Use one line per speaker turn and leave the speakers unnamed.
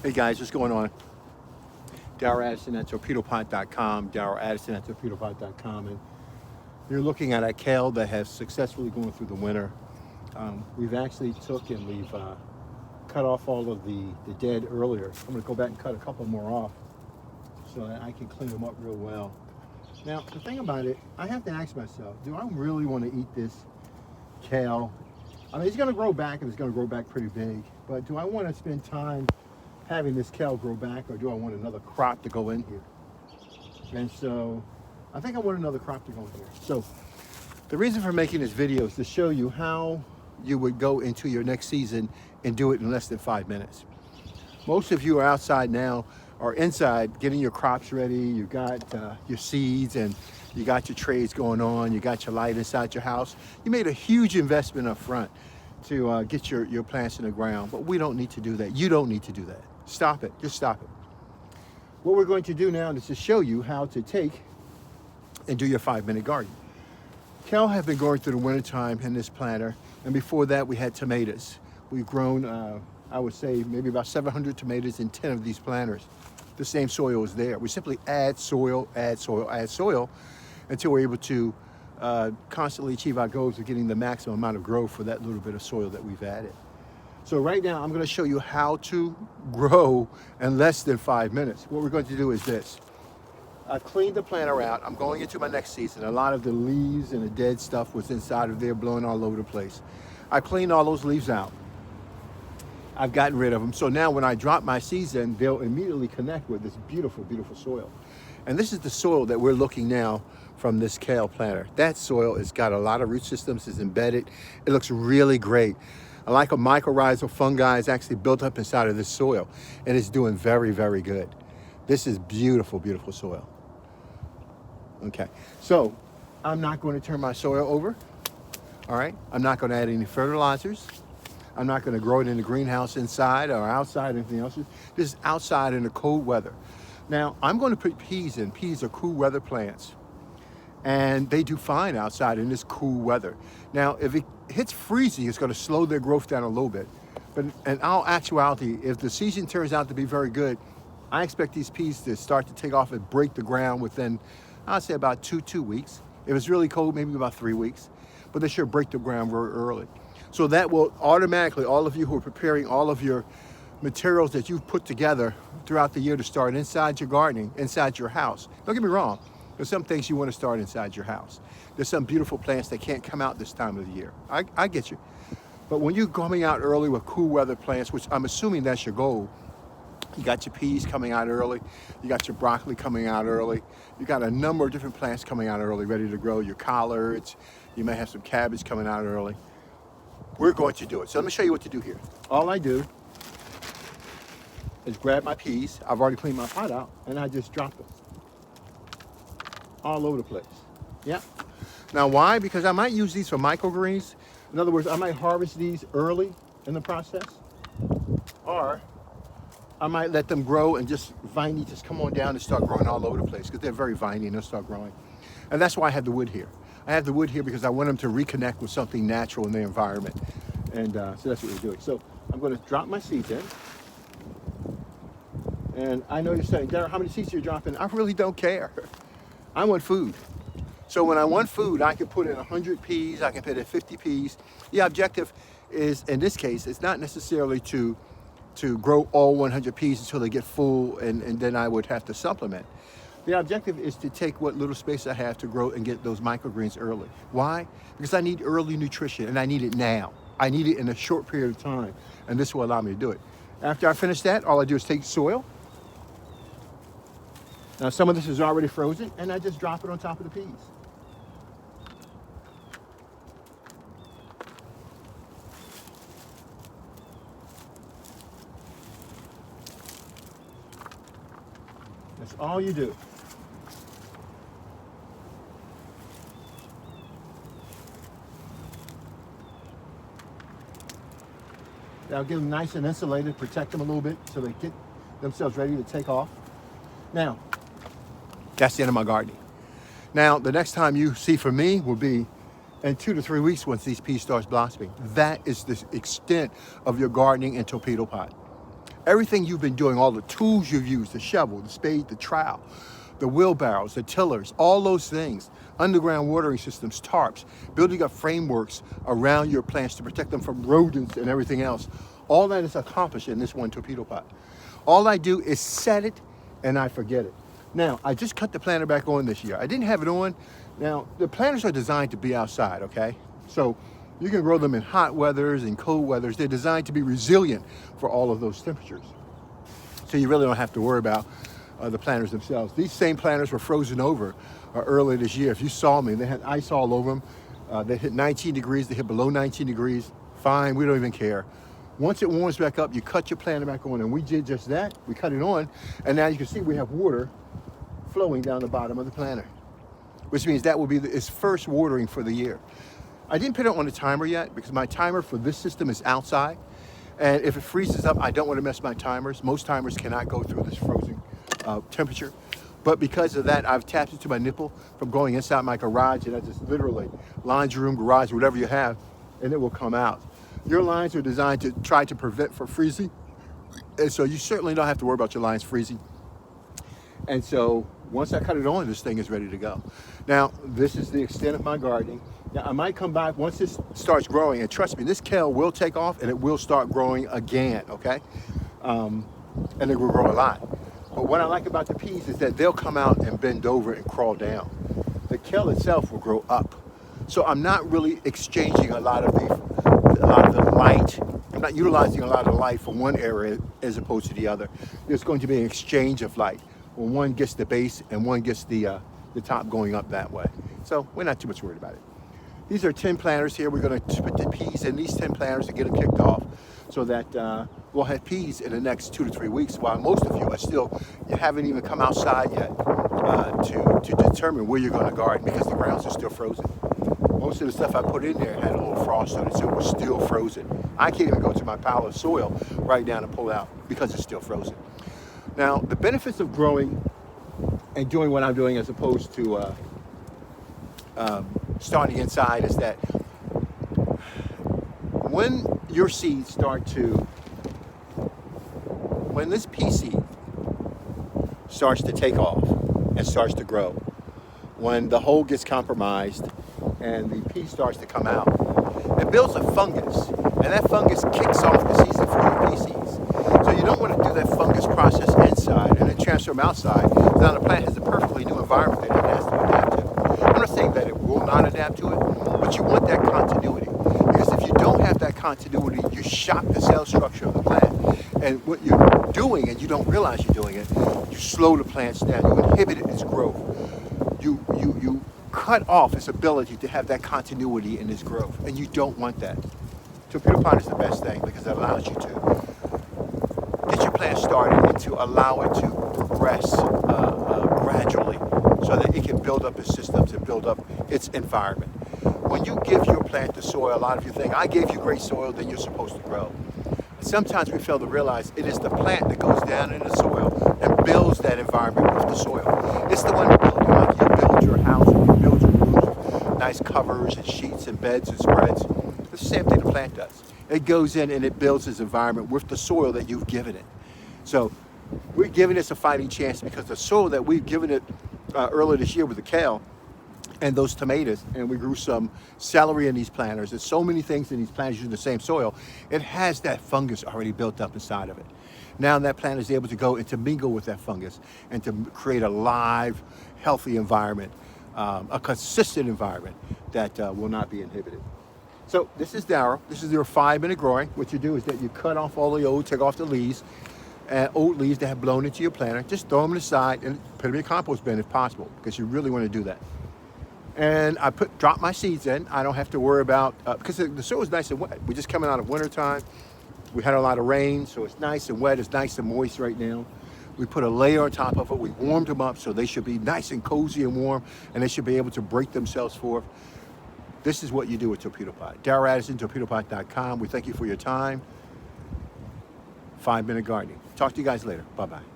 Hey guys, what's going on? Darryl Addison at torpedopot.com, Darryl Addison at torpedopot.com, and you're looking at a kale that has successfully gone through the winter. We've actually took and we've cut off all of the dead earlier. I'm going to go back and cut a couple more off so that I can clean them up real well. Now, the thing about it, I have to ask myself, do I really want to eat this kale? I mean, it's going to grow back and it's going to grow back pretty big, but do I want to spend time having this kale grow back, or do I want another crop to go in here? And so I think I want another crop to go in here. So the reason for making this video is to show you how you would go into your next season and do it in less than 5 minutes. Most of you are outside now or inside getting your crops ready. You got your seeds and you got your trays going on. You got your light inside your house. You made a huge investment up front to get your plants in the ground, but we don't need to do that. You don't need to do that. Stop it, just stop it. What we're going to do now is to show you how to take and do your 5-minute garden. Kale have been going through the wintertime in this planter, and before that we had tomatoes. We've grown, I would say, maybe about 700 tomatoes in 10 of these planters. The same soil is there. We simply add soil, add soil, add soil, until we're able to constantly achieve our goals of getting the maximum amount of growth for that little bit of soil that we've added. So right now, I'm going to show you how to grow in less than 5 minutes. What we're going to do is this. I've cleaned the planter out. I'm going into my next season. A lot of the leaves and the dead stuff was inside of there, blowing all over the place. I cleaned all those leaves out. I've gotten rid of them. So now when I drop my seeds in, they'll immediately connect with this beautiful, beautiful soil. And this is the soil that we're looking now from this kale planter. That soil has got a lot of root systems, is embedded. It looks really great. Like a mycorrhizal fungi is actually built up inside of this soil, and it's doing very, very good. This is beautiful, beautiful soil. Okay, so I'm not going to turn my soil over. All right, I'm not going to add any fertilizers. I'm not going to grow it in the greenhouse inside or outside, anything else. This is outside in the cold weather. Now, I'm going to put peas in. Peas are cool weather plants, and they do fine outside in this cool weather. Now, if it hits freezing, it's going to slow their growth down a little bit. But in all actuality, if the season turns out to be very good, I expect these peas to start to take off and break the ground within, I'd say about two weeks. If it's really cold, maybe about 3 weeks. But they should break the ground very early. So that will automatically, all of you who are preparing all of your materials that you've put together throughout the year to start inside your gardening, inside your house. Don't get me wrong. There's some things you want to start inside your house. There's some beautiful plants that can't come out this time of the year. I get you. But when you're coming out early with cool weather plants, which I'm assuming that's your goal, you got your peas coming out early, you got your broccoli coming out early, you got a number of different plants coming out early, ready to grow, your collards, you may have some cabbage coming out early. We're going to do it. So let me show you what to do here. All I do is grab my peas. I've already cleaned my pot out, and I just drop them all over the place. Yeah. Now why? Because I might use these for microgreens. In other words, I might harvest these early in the process, or I might let them grow and just viney just come on down and start growing all over the place, because they're very viney and they'll start growing. And that's why I have the wood here. I have the wood here because I want them to reconnect with something natural in their environment. And so that's what we're doing. So I'm going to drop my seeds in. And I know you're saying, Darryl, how many seeds are you dropping? I really don't care. I want food. So when I want food, I can put in 100 peas, I can put in 50 peas. The objective is, in this case, it's not necessarily to grow all 100 peas until they get full, and then I would have to supplement. The objective is to take what little space I have to grow and get those microgreens early. Why? Because I need early nutrition, and I need it now. I need it in a short period of time, and this will allow me to do it. After I finish that, all I do is take soil. Now some of this is already frozen, and I just drop it on top of the peas. That's all you do. That'll get them nice and insulated, protect them a little bit so they get themselves ready to take off. Now, that's the end of my gardening. Now, the next time you see from me will be in 2 to 3 weeks once these peas starts blossoming. That is the extent of your gardening in torpedo pot. Everything you've been doing, all the tools you've used, the shovel, the spade, the trowel, the wheelbarrows, the tillers, all those things, underground watering systems, tarps, building up frameworks around your plants to protect them from rodents and everything else. All that is accomplished in this one torpedo pot. All I do is set it and I forget it. Now, I just cut the planter back on this year. I didn't have it on. Now, the planters are designed to be outside, okay? So you can grow them in hot weathers and cold weathers. They're designed to be resilient for all of those temperatures. So you really don't have to worry about the planters themselves. These same planters were frozen over earlier this year. If you saw me, they had ice all over them. They hit 19 degrees, they hit below 19 degrees. Fine, we don't even care. Once it warms back up, you cut your planter back on, and we did just that. We cut it on, and now you can see we have water flowing down the bottom of the planter, which means that will be its first watering for the year. I didn't put it on a timer yet because my timer for this system is outside. And if it freezes up, I don't want to mess my timers. Most timers cannot go through this frozen temperature. But because of that, I've tapped into my nipple from going inside my garage, and I just literally, laundry room, garage, whatever you have, and it will come out. Your lines are designed to try to prevent from freezing. And so you certainly don't have to worry about your lines freezing. And so once I cut it on, this thing is ready to go. Now, this is the extent of my gardening. Now, I might come back once this starts growing, and trust me, this kale will take off and it will start growing again, okay? And it will grow a lot. But what I like about the peas is that they'll come out and bend over and crawl down. The kale itself will grow up. So I'm not really exchanging a lot of the light. I'm not utilizing a lot of light from one area as opposed to the other. There's going to be an exchange of light when one gets the base and one gets the top going up that way. So we're not too much worried about it. These are 10 planters here. We're going to put the peas in these 10 planters to get them kicked off so that we'll have peas in the next 2 to 3 weeks, while most of you are still, you haven't even come outside yet to determine where you're going to garden because the grounds are still frozen. Most of the stuff I put in there had a little frost on it, so it was still frozen. I can't even go to my pile of soil right now and pull out because it's still frozen. Now, the benefits of growing and doing what I'm doing as opposed to starting inside is that when your seeds start to, when this pea seed starts to take off and starts to grow, when the hole gets compromised and the pea starts to come out, it builds a fungus, and that fungus kicks off the season for your pea seeds. So you don't want to do that fungus process inside and then transfer them outside. Now the plant has a perfectly new environment that it has to adapt to. I'm not saying that it will not adapt to it, but you want that continuity. Because if you don't have that continuity, you shock the cell structure of the plant. And what you're doing, and you don't realize you're doing it, you slow the plants down, you inhibit its growth. You cut off its ability to have that continuity in its growth, and you don't want that. Torpedo pot is the best thing because it allows you to get your plant started and to allow it to progress gradually so that it can build up its systems and build up its environment. When you give your plant the soil, a lot of you think, I gave you great soil, then you're supposed to grow. Sometimes we fail to realize it is the plant that goes down in the soil and builds that environment with the soil. It's the one that builds, like you build your house, you build your roof, nice covers and sheets and beds and spreads. It's the same thing the plant does. It goes in and it builds its environment with the soil that you've given it. So we're giving this a fighting chance because the soil that we've given it earlier this year with the kale and those tomatoes, and we grew some celery in these planters. There's so many things in these planters using the same soil. It has that fungus already built up inside of it. Now that plant is able to go and to mingle with that fungus and to create a live, healthy environment, a consistent environment that will not be inhibited. So this is Darryl. This is your 5-minute growing. What you do is that you cut off all the old, take off the leaves, old leaves that have blown into your planter. Just throw them aside and put them in a compost bin if possible, because you really want to do that. And I drop my seeds in. I don't have to worry about, because the soil is nice and wet. We're just coming out of winter time. We had a lot of rain, so it's nice and wet. It's nice and moist right now. We put a layer on top of it. We warmed them up so they should be nice and cozy and warm, and they should be able to break themselves forth. This is what you do with Torpedo Pot. Darryl Addison, torpedopot.com. We thank you for your time. 5-minute gardening. Talk to you guys later. Bye-bye.